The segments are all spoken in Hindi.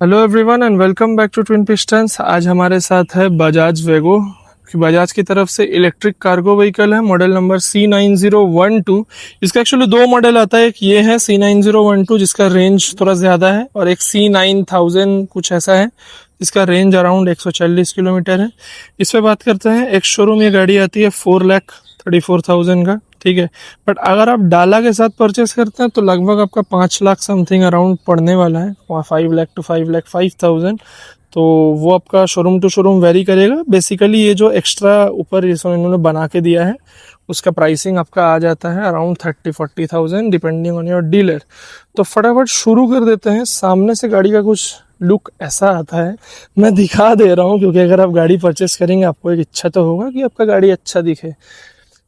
Hello everyone and welcome back to twin pistons. आज हमारे साथ है बजाज वेगो। बजाज की तरफ से इलेक्ट्रिक कार्गो व्हीकल है, मॉडल नंबर C9012। इसका एक्चुअली दो मॉडल आता है, एक ये है C9012 जिसका रेंज थोड़ा ज़्यादा है, और एक C9000 कुछ ऐसा है जिसका रेंज अराउंड 140 किलोमीटर है। इस पर बात करते हैं। एक शोरूम ये गाड़ी आती है 4,34,000 का, ठीक है। बट अगर आप डाला के साथ परचेस करते हैं तो लगभग आपका 5 लाख समथिंग अराउंड पड़ने वाला है, 5 लाख टू 5,05,000। तो वो आपका शोरूम टू शोरूम वेरी करेगा। बेसिकली ये जो एक्स्ट्रा ऊपर इन्होंने बना के दिया है उसका प्राइसिंग आपका आ जाता है around 30-40,000 depending on your dealer. तो फटाफट शुरू कर देते हैं। सामने से गाड़ी का कुछ लुक ऐसा आता है, मैं दिखा दे रहा हूँ क्योंकि अगर आप गाड़ी परचेस करेंगे आपको एक इच्छा तो होगा कि आपका गाड़ी अच्छा दिखे।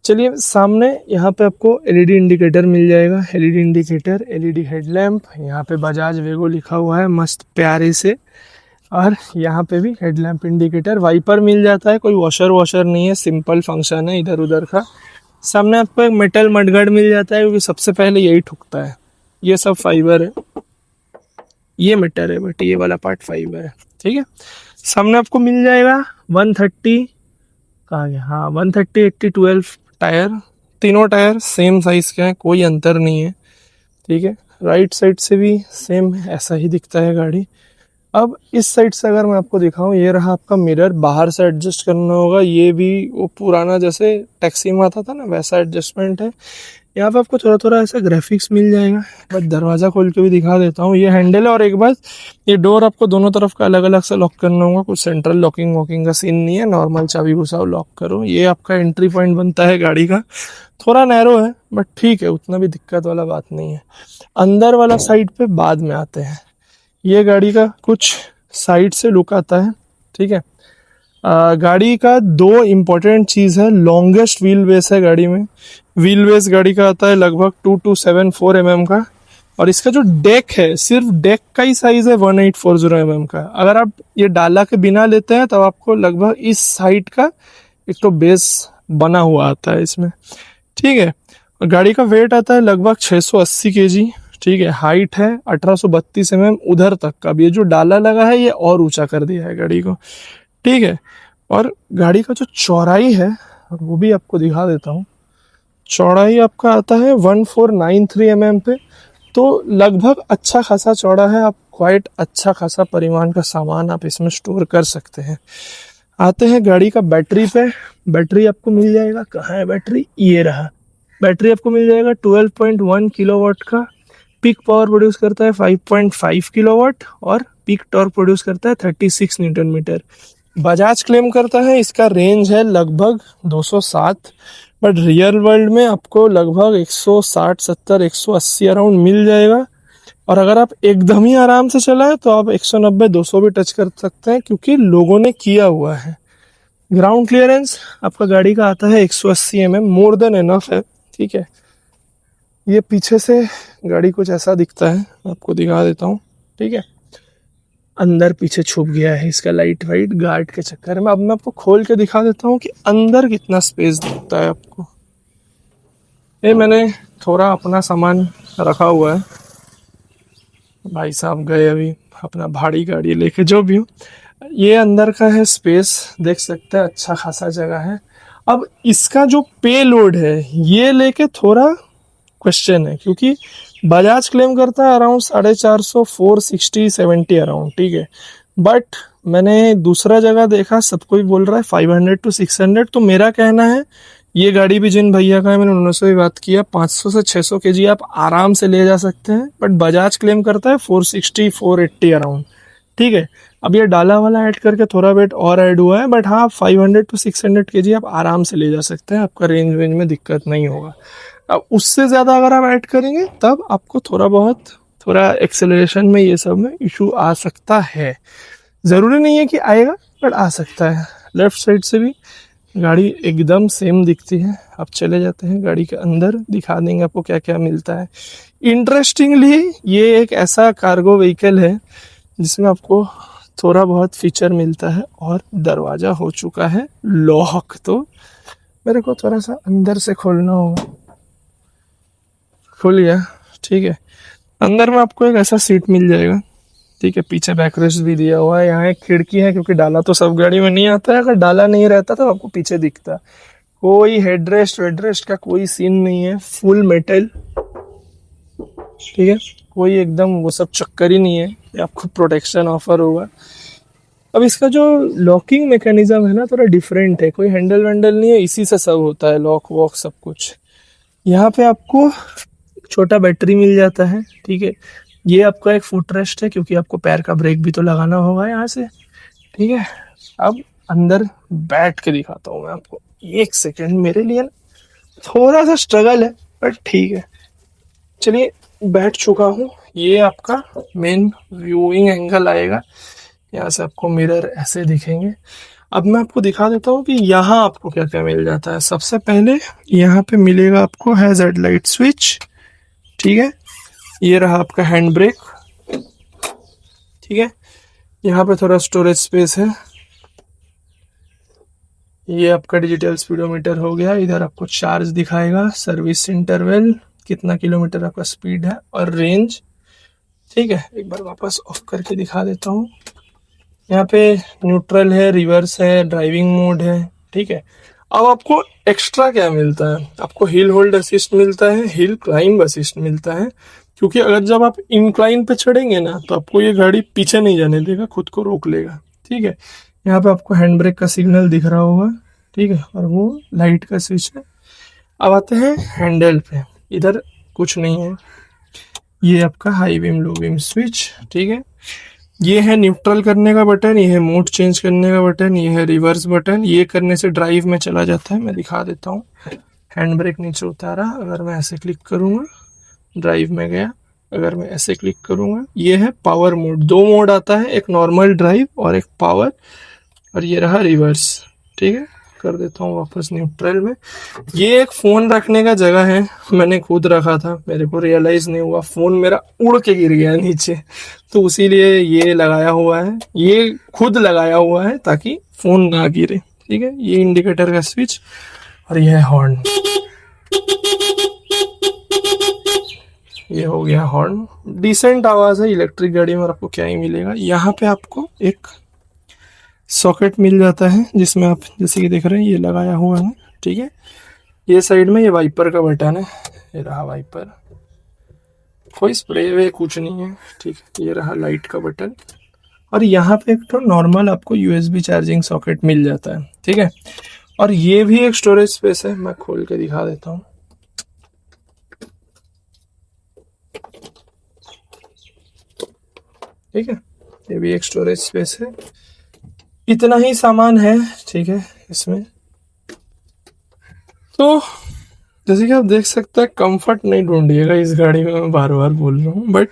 चलिए, सामने यहाँ पे आपको एलईडी इंडिकेटर मिल जाएगा, एलईडी इंडिकेटर, एलईडी हेडलैम्प, यहाँ पे बजाज वेगो लिखा हुआ है मस्त प्यारे से, और यहाँ पे भी हेडलैम्प इंडिकेटर, वाइपर मिल जाता है। कोई वॉशर नहीं है, सिंपल फंक्शन है इधर उधर का। सामने आपको एक मेटल मडगार्ड मिल जाता है क्योंकि सबसे पहले यही ठुकता है। ये सब फाइबर है, ये मेटल है बट ये वाला पार्ट फाइबर है, ठीक है। सामने आपको मिल जाएगा 130, कहाँ गया, हाँ 130, 80, 12 टायर। तीनों टायर सेम साइज के हैं, कोई अंतर नहीं है, ठीक है। राइट साइड से भी सेम ऐसा ही दिखता है गाड़ी। अब इस साइड से अगर मैं आपको दिखाऊं, ये रहा आपका मिरर, बाहर से एडजस्ट करना होगा। ये भी वो पुराना जैसे टैक्सी में आता था ना वैसा एडजस्टमेंट है। यहाँ पे आपको थोड़ा थोड़ा ऐसा ग्राफिक्स मिल जाएगा। बट दरवाज़ा खोल के भी दिखा देता हूँ, ये हैंडल है। और एक बात, ये डोर आपको दोनों तरफ का अलग अलग से लॉक करना होगा, कुछ सेंट्रल लॉकिंग वॉकिंग का सीन नहीं है, नॉर्मल चाबी घुसाओ लॉक करो। ये आपका एंट्री पॉइंट बनता है गाड़ी का। थोड़ा नैरो है बट ठीक है, उतना भी दिक्कत वाला बात नहीं है। अंदर वाला साइड पे बाद में आते हैं। ये गाड़ी का कुछ साइड से लुक आता है, ठीक है। गाड़ी का दो इम्पोर्टेंट चीज़ है, लॉन्गेस्ट व्हील बेस है गाड़ी में। व्हील बेस गाड़ी का आता है लगभग 2274 mm का, और इसका जो डेक है, सिर्फ डेक का ही साइज है 1840 mm का। अगर आप ये डाला के बिना लेते हैं तो आपको लगभग इस साइड का एक तो बेस बना हुआ आता है इसमें, ठीक है। और गाड़ी का वेट आता है लगभग 680 kg, ठीक है। हाइट है 1832 mm उधर तक का। अब ये जो डाला लगा है ये और ऊंचा कर दिया है गाड़ी को, ठीक है। और गाड़ी का जो चौड़ाई है वो भी आपको दिखा देता हूँ। चौड़ाई आपका आता है 1493 mm पे, तो लगभग अच्छा खासा चौड़ा है। आप क्वाइट अच्छा खासा परिमाण का सामान आप इसमें स्टोर कर सकते हैं। आते हैं गाड़ी का बैटरी पे। बैटरी आपको मिल जाएगा, कहाँ है बैटरी, ये रहा। बैटरी आपको मिल जाएगा 12.1 किलोवाट का। पीक पावर प्रोड्यूस करता है 5.5 किलोवाट, और पीक टॉर्क प्रोड्यूस करता है 36 न्यूटन मीटर। बजाज क्लेम करता है इसका रेंज है लगभग 207, बट रियल वर्ल्ड में आपको लगभग 160, 70, 180 अराउंड मिल जाएगा। और अगर आप एकदम ही आराम से चलाए तो आप 190, 200 भी टच कर सकते हैं क्योंकि लोगों ने किया हुआ है। ग्राउंड क्लियरेंस आपका गाड़ी का आता है 180 mm, मोर देन एनफ है, ठीक है। ये पीछे से गाड़ी कुछ ऐसा दिखता है, आपको दिखा देता हूँ, ठीक है। अंदर पीछे छुप गया है इसका लाइट वाइट गार्ड के चक्कर में। अब मैं आपको खोल के दिखा देता हूँ कि अंदर कितना स्पेस दिखता है आपको। ये मैंने थोड़ा अपना सामान रखा हुआ है, भाई साहब गए अभी अपना भारी गाड़ी लेके, जो भी हो। ये अंदर का है स्पेस, देख सकते हैं अच्छा खासा जगह है। अब इसका जो पे लोड है ये लेके थोड़ा क्वेश्चन है, क्योंकि बजाज क्लेम करता है अराउंड 450, 460, 70 अराउंड, ठीक है। बट मैंने दूसरा जगह देखा, सब कोई बोल रहा है 500 to 600। तो मेरा कहना है, ये गाड़ी भी जिन भैया का है मैंने उनसे भी बात किया, 500 से 600 kg आप आराम से ले जा सकते हैं। बट बजाज क्लेम करता है 460, 480 अराउंड, ठीक है। अब ये डाला वाला ऐड करके थोड़ा वेट और ऐड हुआ है, बट हाँ 500 to 600 kg आप आराम से ले जा सकते हैं, आपका रेंज में दिक्कत नहीं होगा। अब उससे ज़्यादा अगर आप ऐड करेंगे तब आपको थोड़ा एक्सेलरेशन में ये सब में इशू आ सकता है। ज़रूरी नहीं है कि आएगा, बट आ सकता है। लेफ्ट साइड से भी गाड़ी एकदम सेम दिखती है। अब चले जाते हैं गाड़ी के अंदर, दिखा देंगे आपको क्या क्या मिलता है। इंटरेस्टिंगली ये एक ऐसा कार्गो व्हीकल है जिसमें आपको थोड़ा बहुत फीचर मिलता है, और दरवाज़ा हो चुका है लॉक, तो मेरे को थोड़ा सा अंदर से खोलना होगा। खुल गया, ठीक है। अंदर में आपको एक ऐसा सीट मिल जाएगा, ठीक है, पीछे बैकरेस्ट भी दिया हुआ है। यहाँ एक खिड़की है, क्योंकि डाला तो सब गाड़ी में नहीं आता है, अगर डाला नहीं रहता तो आपको पीछे दिखता। कोई हेडरेस्ट वेडरेस्ट का कोई सीन नहीं है, फुल मेटल, ठीक है, कोई एकदम वो सब चक्कर ही नहीं है, ये आपको प्रोटेक्शन ऑफर होगा। अब इसका जो लॉकिंग मैकेनिज्म है ना, थोड़ा डिफरेंट है, कोई हैंडल वैंडल नहीं है, इसी से सब होता है, लॉक वॉक सब कुछ। यहाँ पे आपको छोटा बैटरी मिल जाता है, ठीक है। ये आपका एक फुट रेस्ट है, क्योंकि आपको पैर का ब्रेक भी तो लगाना होगा यहाँ से, ठीक है। अब अंदर बैठ के दिखाता हूँ मैं आपको, एक सेकेंड, मेरे लिए थोड़ा सा स्ट्रगल है बट ठीक है। चलिए, बैठ चुका हूँ। ये आपका मेन व्यूइंग एंगल आएगा, यहाँ से आपको मिरर ऐसे दिखेंगे। अब मैं आपको दिखा देता हूँ कि यहाँ आपको क्या क्या मिल जाता है। सबसे पहले यहाँ पे मिलेगा आपको हैज़र्ड लाइट स्विच, ठीक है। ये रहा आपका हैंड ब्रेक, ठीक है। यहाँ पे थोड़ा स्टोरेज स्पेस है। ये आपका डिजिटल स्पीडोमीटर हो गया। इधर आपको चार्ज दिखाएगा, सर्विस इंटरवल, कितना किलोमीटर आपका स्पीड है और रेंज, ठीक है। एक बार वापस ऑफ करके दिखा देता हूँ। यहाँ पे न्यूट्रल है, रिवर्स है, ड्राइविंग मोड है, ठीक है। अब आपको एक्स्ट्रा क्या मिलता है, आपको हिल होल्ड असिस्ट मिलता है, हिल क्लाइंब असिस्ट मिलता है, क्योंकि अगर जब आप इंक्लाइन पे चढ़ेंगे ना तो आपको ये गाड़ी पीछे नहीं जाने देगा, खुद को रोक लेगा, ठीक है। यहाँ पे आपको हैंड ब्रेक का सिग्नल दिख रहा होगा, ठीक है, और वो लाइट का स्विच है। अब आते हैं हैंडल पे, इधर कुछ नहीं है। ये आपका high beam low beam switch, ठीक है। ये है न्यूट्रल करने का बटन, ये है मोड चेंज करने का बटन, ये है रिवर्स बटन। ये करने से ड्राइव में चला जाता है, मैं दिखा देता हूँ। हैंड ब्रेक नीचे उतारा, अगर मैं ऐसे क्लिक करूँगा ड्राइव में गया, अगर मैं ऐसे क्लिक करूँगा, ये है पावर मोड। दो मोड आता है, एक नॉर्मल ड्राइव और एक पावर, और ये रहा रिवर्स, ठीक है। कर देता हूँ वापस न्यूट्रल में। ये एक फ़ोन रखने का जगह है, मैंने खुद रखा था, मेरे को रियलाइज नहीं हुआ, फ़ोन मेरा उड़ के गिर गया नीचे, तो उसीलिए ये लगाया हुआ है, ये खुद लगाया हुआ है ताकि फ़ोन ना गिरे, ठीक है। ये इंडिकेटर का स्विच, और ये है हॉर्न, ये हो गया हॉर्न। डिसेंट आवाज़ है, इलेक्ट्रिक गाड़ी में आपको क्या ही मिलेगा। यहाँ पे आपको एक सॉकेट मिल जाता है, जिसमें आप जैसे कि देख रहे हैं ये लगाया हुआ है, ठीक है। ये साइड में ये वाइपर का बटन है, ये रहा वाइपर, कोई स्प्रे वे कुछ नहीं है, ठीक है। ये रहा लाइट का बटन, और यहाँ पे एक तो नॉर्मल आपको यूएसबी चार्जिंग सॉकेट मिल जाता है, ठीक है। और ये भी एक स्टोरेज स्पेस है, मैं खोल के दिखा देता हूँ, ठीक है। ये भी एक स्टोरेज स्पेस है। इतना ही सामान है, ठीक है, इसमें। तो जैसे कि आप देख सकते हैं, कंफर्ट नहीं ढूंढिएगा इस गाड़ी में, मैं बार बार बोल रहा हूँ, बट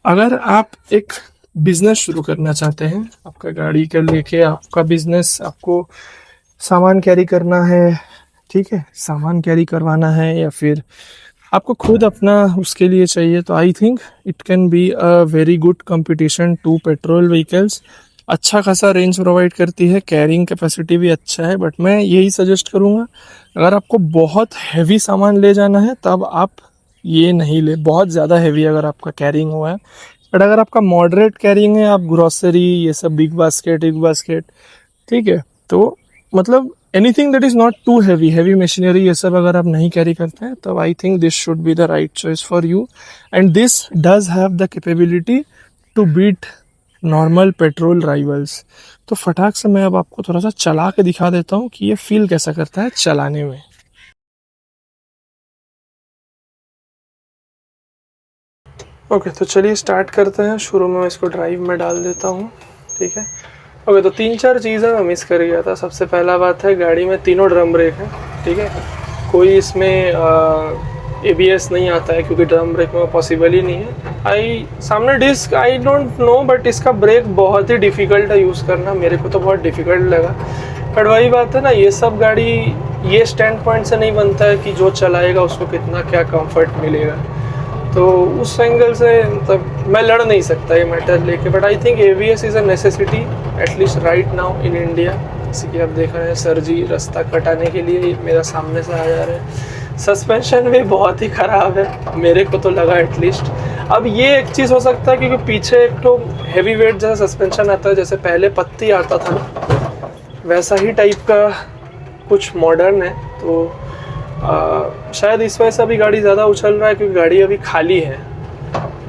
अगर आप एक बिजनेस शुरू करना चाहते हैं, आपका गाड़ी के लेके आपका बिजनेस, आपको सामान कैरी करना है, ठीक है, सामान कैरी करवाना है, या फिर आपको खुद अपना उसके लिए चाहिए, तो I think it can be a very good competition to petrol vehicles. अच्छा खासा रेंज प्रोवाइड करती है, कैरिंग कैपेसिटी भी अच्छा है, बट मैं यही सजेस्ट करूँगा, अगर आपको बहुत हैवी सामान ले जाना है तब आप ये नहीं ले, बहुत ज़्यादा हैवी अगर आपका कैरिंग हुआ है। बट अगर आपका मॉडरेट कैरिंग है, आप ग्रोसरी ये सब बिग बास्केट, ठीक है, तो मतलब anything that is not too heavy machinery ये सब अगर आप नहीं कैरी करते हैं, तब I think this should be the right choice for you, and this does have the capability to beat normal petrol rivals. तो फटाक से मैं अब आपको थोड़ा सा चला के दिखा देता हूँ कि ये फील कैसा करता है चलाने में। ओके, तो चलिए स्टार्ट करते हैं। शुरू में मैं इसको ड्राइव में डाल देता हूँ, ठीक है। ओके, तो 3-4 चीज़ें मैं मिस कर गया था। सबसे पहला बात है, गाड़ी में तीनों ड्रम ब्रेक है, ठीक है। कोई इसमें ABS नहीं आता है, क्योंकि ड्रम ब्रेक में पॉसिबल ही नहीं है। सामने disc I don't know, but इसका ब्रेक बहुत ही डिफ़िकल्ट है यूज़ करना, मेरे को तो बहुत डिफ़िकल्ट लगा। बट वही बात है ना, ये सब गाड़ी ये स्टैंड पॉइंट से नहीं बनता है कि जो चलाएगा उसको कितना क्या कंफर्ट मिलेगा, तो उस एंगल से मतलब मैं लड़ नहीं सकता ये मैटर लेके। But I think ABS is a necessity at least right now in India. जैसे कि आप देख रहे हैं, सर जी रास्ता कटाने के लिए मेरा सामने से आ जा रहे हैं। सस्पेंशन भी बहुत ही ख़राब है, मेरे को तो लगा एटलीस्ट। अब ये एक चीज़ हो सकता है क्योंकि पीछे एक तो हैवी वेट जैसा सस्पेंशन आता है, जैसे पहले पत्ती आता था ना वैसा ही टाइप का कुछ मॉडर्न है, तो शायद इस वजह से अभी गाड़ी ज़्यादा उछल रहा है क्योंकि गाड़ी अभी खाली है।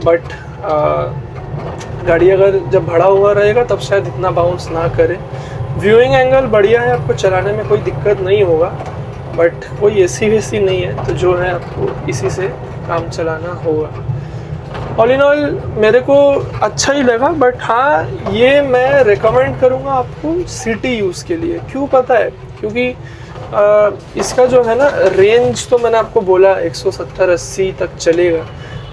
बट गाड़ी अगर जब भरा हुआ रहेगा तब शायद इतना बाउंस ना करे। व्यूइंग एंगल बढ़िया है, आपको चलाने में कोई दिक्कत नहीं होगा, बट कोई एसी वेसी नहीं है तो जो है आपको इसी से काम चलाना होगा। ऑल इन ऑल मेरे को अच्छा ही लगा, बट हाँ ये मैं रेकमेंड करूँगा आपको सिटी यूज़ के लिए। क्यों पता है? क्योंकि इसका जो है ना रेंज तो मैंने आपको बोला 170-80 तक चलेगा,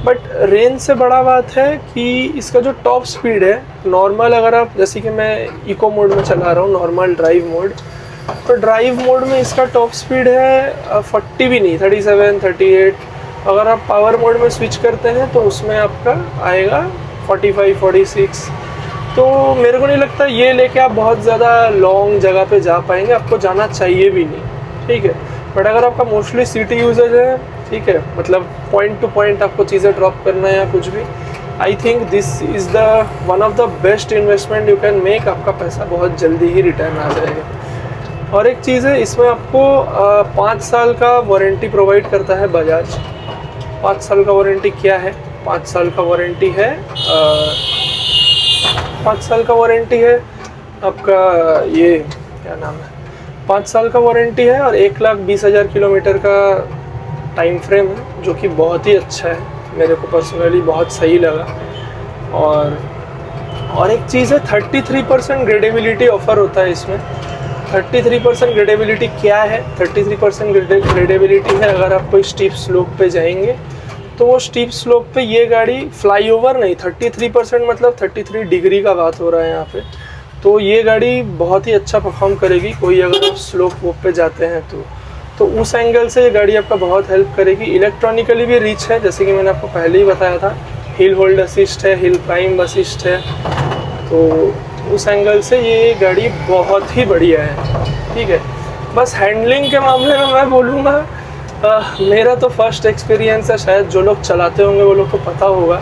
बट रेंज से बड़ा बात है कि इसका जो टॉप स्पीड है नॉर्मल, अगर आप जैसे कि मैं इको मोड में चला रहा हूँ, नॉर्मल ड्राइव मोड, तो ड्राइव मोड में इसका टॉप स्पीड है 40 भी नहीं, 37, 38। अगर आप पावर मोड में स्विच करते हैं तो उसमें आपका आएगा 45, 46। तो मेरे को नहीं लगता ये लेके आप बहुत ज़्यादा लॉन्ग जगह पे जा पाएंगे, आपको जाना चाहिए भी नहीं, ठीक है। बट अगर आपका मोस्टली सिटी यूजेज है, ठीक है, मतलब पॉइंट टू पॉइंट आपको चीज़ें ड्रॉप करना है या कुछ भी, आई think this is the one of the best investment you can make. आपका पैसा बहुत जल्दी ही रिटर्न आ जाएगा। और एक चीज़ है, इसमें आपको 5 साल का वारंटी प्रोवाइड करता है बजाज। 5 साल का वारंटी क्या है? 5 साल का वारंटी है 5 साल का वारंटी है आपका, ये क्या नाम है, 5 साल का वारंटी है और 1,20,000 किलोमीटर का टाइम फ्रेम है, जो कि बहुत ही अच्छा है, मेरे को पर्सनली बहुत सही लगा। और एक चीज़ है, 33% ग्रेडेबिलिटी ऑफर होता है इसमें। 33% ग्रेडेबिलिटी क्या है? 33% ग्रेडेबिलिटी है अगर आप कोई स्टीप स्लोप पे जाएंगे तो वो स्टीप स्लोप पे ये गाड़ी फ्लाईओवर नहीं, 33% मतलब 33 डिग्री का बात हो रहा है यहाँ पे, तो ये गाड़ी बहुत ही अच्छा परफॉर्म करेगी। कोई अगर आप स्लोप वोप पे जाते हैं तो उस एंगल से ये गाड़ी आपका बहुत हेल्प करेगी। इलेक्ट्रॉनिकली भी रिच है, जैसे कि मैंने आपको पहले ही बताया था, हिल होल्ड असिस्ट है, हिल प्राइम असिस्ट है, तो उस एंगल से ये गाड़ी बहुत ही बढ़िया है, ठीक है। बस हैंडलिंग के मामले में मैं बोलूँगा, मेरा तो फर्स्ट एक्सपीरियंस है, शायद जो लोग चलाते होंगे वो लोग को पता होगा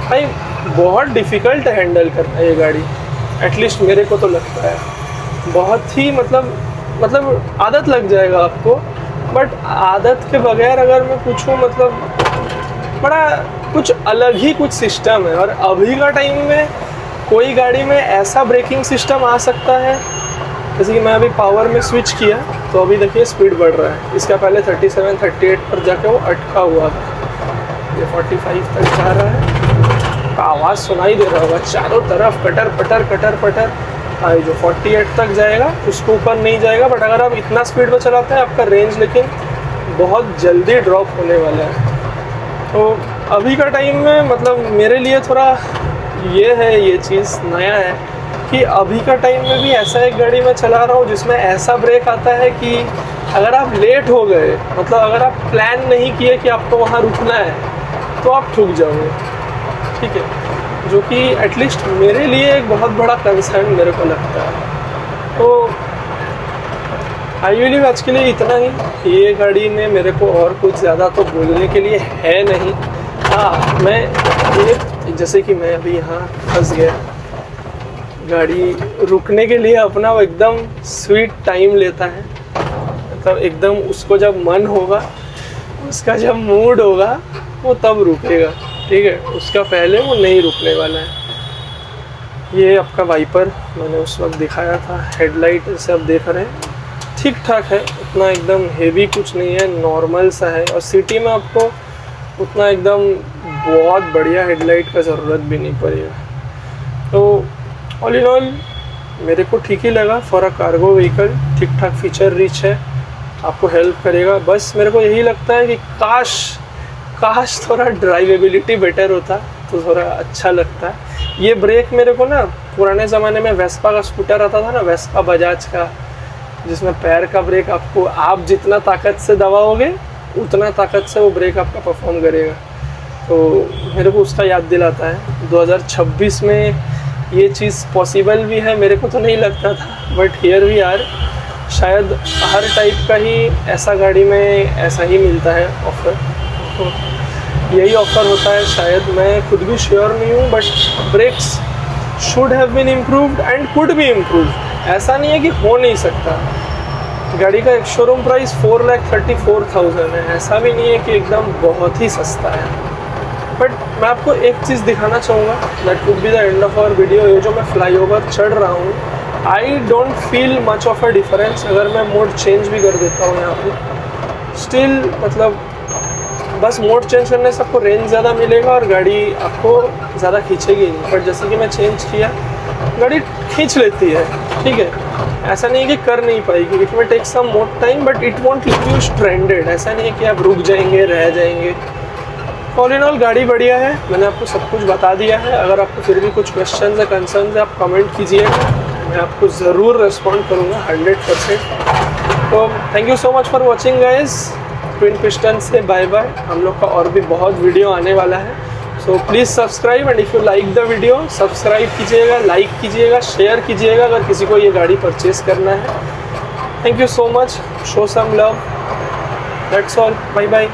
भाई, बहुत डिफ़िकल्ट हैंडल करना है ये गाड़ी, एटलीस्ट मेरे को तो लगता है। बहुत ही मतलब आदत लग जाएगा आपको, बट आदत के बगैर अगर मैं पूछूं, मतलब बड़ा कुछ अलग ही कुछ सिस्टम है। और अभी का टाइम में कोई गाड़ी में ऐसा ब्रेकिंग सिस्टम आ सकता है, जैसे कि मैं अभी पावर में स्विच किया तो अभी देखिए स्पीड बढ़ रहा है, इसका पहले 37, 38 पर जाके वो अटका हुआ था, ये 45 तक जा रहा है, आवाज़ सुनाई दे रहा होगा चारों तरफ, कटर पटर कटर पटर। जो 48 तक जाएगा उसको ऊपर नहीं जाएगा, बट अगर आप इतना स्पीड में चलाते हैं आपका रेंज लेकिन बहुत जल्दी ड्रॉप होने वाला है। तो अभी का टाइम में मतलब मेरे लिए थोड़ा ये है, ये चीज़ नया है कि अभी का टाइम में भी ऐसा एक गाड़ी मैं चला रहा हूँ जिसमें ऐसा ब्रेक आता है कि अगर आप लेट हो गए, मतलब अगर आप प्लान नहीं किए कि आपको वहाँ रुकना है तो आप ठुक जाओगे, ठीक है, जो कि एटलीस्ट मेरे लिए एक बहुत बड़ा कंसर्न मेरे को लगता है। तो आई बिलीव आज के लिए इतना ही। ये गाड़ी में मेरे को और कुछ ज़्यादा तो बोलने के लिए है नहीं। हाँ, मैं ये जैसे कि मैं अभी यहाँ फंस गया, गाड़ी रुकने के लिए अपना वो एकदम स्वीट टाइम लेता है, मतलब एकदम उसको जब मन होगा, उसका जब मूड होगा वो तब रुकेगा, ठीक है, उसका पहले वो नहीं रुकने वाला है। ये आपका वाइपर मैंने उस वक्त दिखाया था, हेडलाइट जैसे आप देख रहे हैं ठीक ठाक है, उतना एकदम हेवी कुछ नहीं है, नॉर्मल सा है। और सिटी में आपको उतना एकदम बहुत बढ़िया हेडलाइट का ज़रूरत भी नहीं पड़ेगा। तो ऑल इन ऑल मेरे को ठीक ही लगा फॉर अ कार्गो व्हीकल, ठीक ठाक फीचर रिच है, आपको हेल्प करेगा। बस मेरे को यही लगता है कि काश थोड़ा ड्राइवेबिलिटी बेटर होता तो थोड़ा अच्छा लगता है। ये ब्रेक मेरे को ना पुराने ज़माने में वेस्पा का स्कूटर आता था ना, वेस्पा बजाज का, जिसमें पैर का ब्रेक आपको आप जितना ताकत से दबाओगे उतना ताकत से वो ब्रेक आपका परफॉर्म करेगा, तो मेरे को उसका याद दिलाता है। 2026 में ये चीज़ पॉसिबल भी है, मेरे को तो नहीं लगता था, बट हियर वी आर। शायद हर टाइप का ही ऐसा गाड़ी में ऐसा ही मिलता है ऑफर। तो यही ऑफर होता है शायद, मैं खुद भी श्योर नहीं हूँ, but brakes should have been improved and could be improved. ऐसा नहीं है कि हो नहीं सकता। गाड़ी का एक शोरूम प्राइस 4,34,000 है, ऐसा भी नहीं है कि एकदम बहुत ही सस्ता है। बट मैं आपको एक चीज़ दिखाना चाहूँगा, that would be the end of our video. ये जो मैं फ्लाईओवर चढ़ रहा हूँ, I don't feel much of a difference अगर मैं मोड चेंज भी कर देता हूँ यहाँ पे। स्टिल मतलब बस मोड चेंज करने से आपको रेंज ज़्यादा मिलेगा और गाड़ी आपको ज़्यादा खींचेगी नहीं। बट जैसे कि मैं चेंज किया, गाड़ी खींच लेती है, ठीक है। ऐसा नहीं है कि कर नहीं पाएगी, it may take some more time, but it won't leave you stranded. ऐसा नहीं है कि आप रुक जाएंगे, रह जाएंगे। ऑल इन ऑल गाड़ी बढ़िया है, मैंने आपको सब कुछ बता दिया है। अगर आपको फिर भी कुछ क्वेश्चन है, कंसर्न है, आप कमेंट कीजिएगा, मैं आपको ज़रूर रिस्पॉन्ड करूँगा 100%। तो thank you so much for watching guys. Twin piston से बाय बाय। हम लोग का और भी बहुत वीडियो आने वाला है, so please subscribe, and if you like the video subscribe कीजिएगा, लाइक कीजिएगा, शेयर कीजिएगा अगर किसी को ये गाड़ी परचेज़ करना है। Thank you so much, show some love, that's all, bye bye.